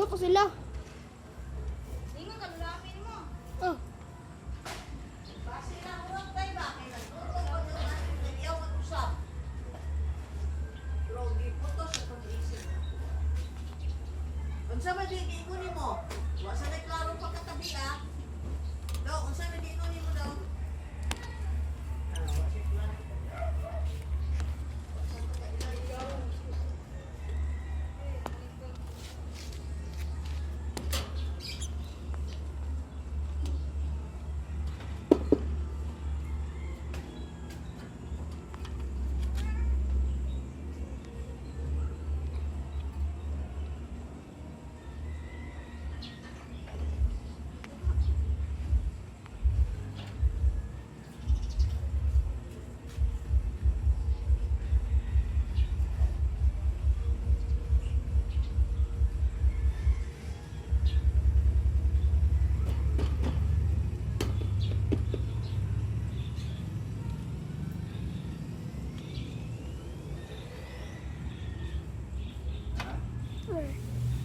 ko sila. Ingon ka lulamin mo. Oh. Base na urang kay ba kay nagturo ko yung ating nagyaw mag-usap. Rogi po to sa pag-iisip. Unsa ba di giinguni mo? Wa sa may klaro pagkatabi ah. Do, unsa ba di inguni mo daw? Ah, wa sa klaro.